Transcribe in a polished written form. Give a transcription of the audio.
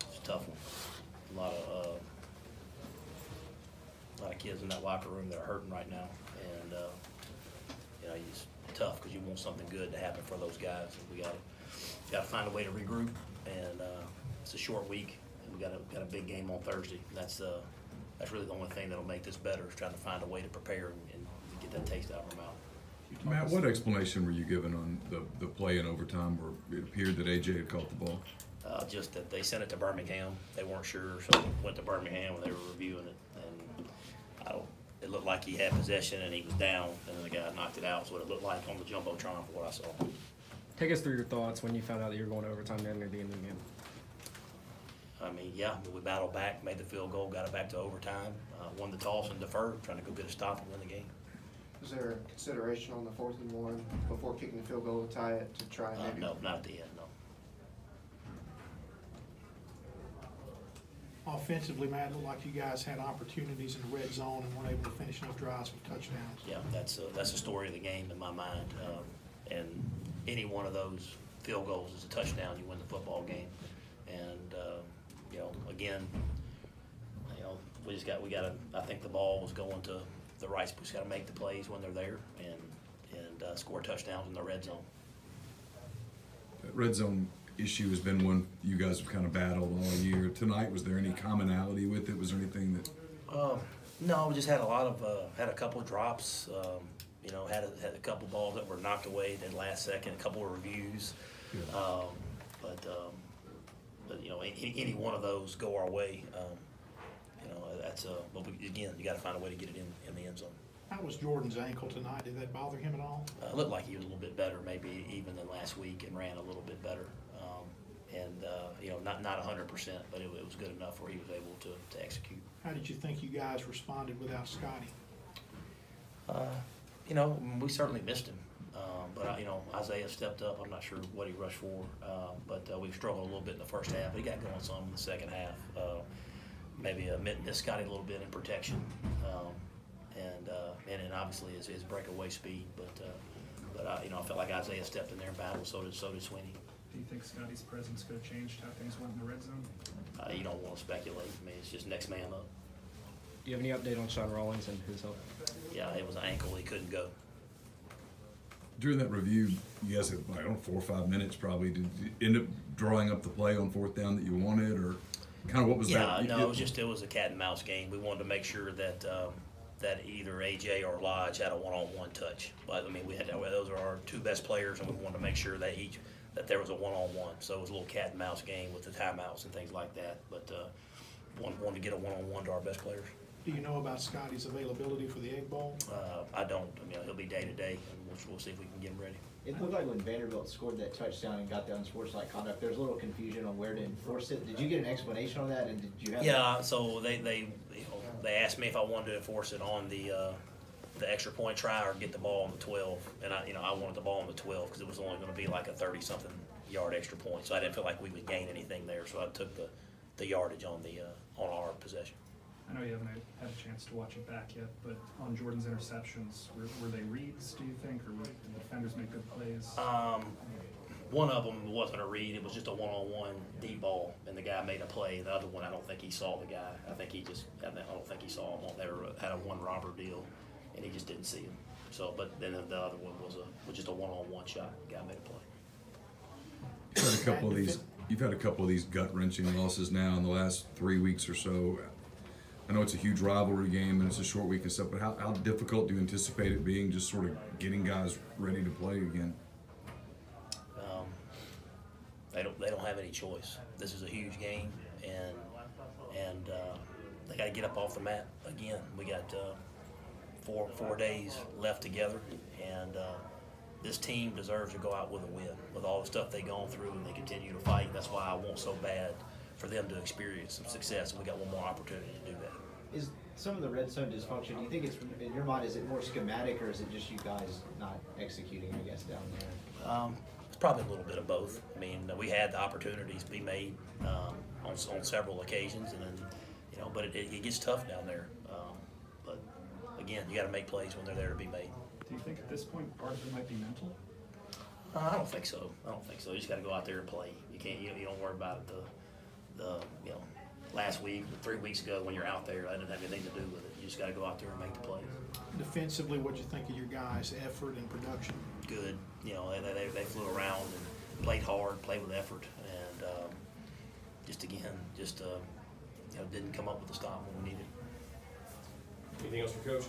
It's a tough one. A lot of kids in that locker room that are hurting right now, and it's tough because you want something good to happen for those guys. And we got to find a way to regroup, and it's a short week, and we got a big game on Thursday. That's really the only thing that'll make this better is trying to find a way to prepare and get that taste out of our mouth. Matt, what explanation were you given on the play in overtime where it appeared that AJ had caught the ball? Just that they sent it to Birmingham. They weren't sure, so went to Birmingham when they were reviewing it. And it looked like he had possession and he was down, and then the guy knocked it out. Is what it looked like on the Jumbotron for what I saw. Take us through your thoughts when you found out that you were going to overtime and near the end of the game. I mean, yeah, we battled back, made the field goal, got it back to overtime, won the toss and deferred, trying to go get a stop and win the game. Was there consideration on the 4th and 1 before kicking the field goal to tie it to try and maybe? No, not at the end, no. Offensively, Matt, it looked like you guys had opportunities in the red zone and weren't able to finish enough drives with touchdowns. Yeah, that's the story of the game in my mind. And any one of those field goals is a touchdown. You win the football game. And again, we got to. I think the ball was going to the right. We just got to make the plays when they're there and score touchdowns in the red zone. That red zone issue has been one you guys have kind of battled all year. Tonight, was there any commonality with it? Was there anything that? No, we just had a couple of drops. Had a couple balls that were knocked away at the last second. A couple of reviews, Yeah. but any one of those go our way. That's but again, you got to find a way to get it in the end zone. How was Jordan's ankle tonight? Did that bother him at all? It looked like he was a little bit better, maybe even than last week, and ran a little bit better. Not 100%, but it was good enough where he was able to execute. How did you think you guys responded without Scotty? We certainly missed him. But Isaiah stepped up. I'm not sure what he rushed for, but we struggled a little bit in the first half. He got going some in the second half. Maybe missed Scotty a little bit in protection, and then obviously his breakaway speed. But I felt like Isaiah stepped in there and battled. So did Sweeney. Do you think Scotty's presence could have changed how things went in the red zone? You don't want to speculate. I mean, it's just next man up. Do you have any update on Sean Rawlings and his health? Yeah, it was an ankle. He couldn't go. During that review, you guys had, 4 or 5 minutes probably. Did you end up drawing up the play on 4th down that you wanted, or kind of what was that? Yeah, no, it was a cat and mouse game. We wanted to make sure that that either AJ or Lodge had a one-on-one touch. But I mean, those are our 2 best players, and we wanted to make sure that there was a one-on-one. So it was a little cat and mouse game with the timeouts and things like that. But wanted to get a one-on-one to our best players. Do you know about Scotty's availability for the Egg Bowl? I don't. I mean, he'll be day to day, and we'll see if we can get him ready. It looked like when Vanderbilt scored that touchdown and got the unsportsmanlike conduct, there was a little confusion on where to enforce it. Did you get an explanation on that, and did you have? Yeah. So they asked me if I wanted to enforce it on the extra point try or get the ball on the 12, and I wanted the ball on the 12 because it was only going to be like a 30-something yard extra point, so I didn't feel like we would gain anything there. So I took the yardage on our possession. I know you haven't had a chance to watch it back yet, but on Jordan's interceptions, were they reads, do you think, or did the defenders make good plays? One of them wasn't a read. It was just a one-on-one deep ball, and the guy made a play. The other one, I don't think he saw the guy. I don't think he saw him. They had a one-robber deal, and he just didn't see him. So, but then the other one was just a one-on-one shot. The guy made a play. You've had a couple of these gut-wrenching losses now in the last 3 weeks or so. I know it's a huge rivalry game and it's a short week and stuff, but how difficult do you anticipate it being, just sort of getting guys ready to play again? They don't have any choice. This is a huge game, and they got to get up off the mat again. We got 4 days left together, and this team deserves to go out with a win. With all the stuff they've gone through and they continue to fight, that's why I want so bad for them to experience some success, and we got one more opportunity to do that. Is some of the red zone dysfunction, do you think it's, in your mind, is it more schematic, or is it just you guys not executing, I guess, down there? It's probably a little bit of both. I mean, we had the opportunities be made on several occasions, and then, but it gets tough down there. But again, you got to make plays when they're there to be made. Do you think at this point part of it might be mental? I don't think so. I don't think so. You just got to go out there and play. You can't. You don't worry about it. The last week, 3 weeks ago when you're out there, that didn't have anything to do with it. You just got to go out there and make the plays. Defensively, what'd you think of your guys' effort and production? Good. They flew around and played hard, played with effort, and didn't come up with the stop when we needed. Anything else for Coach?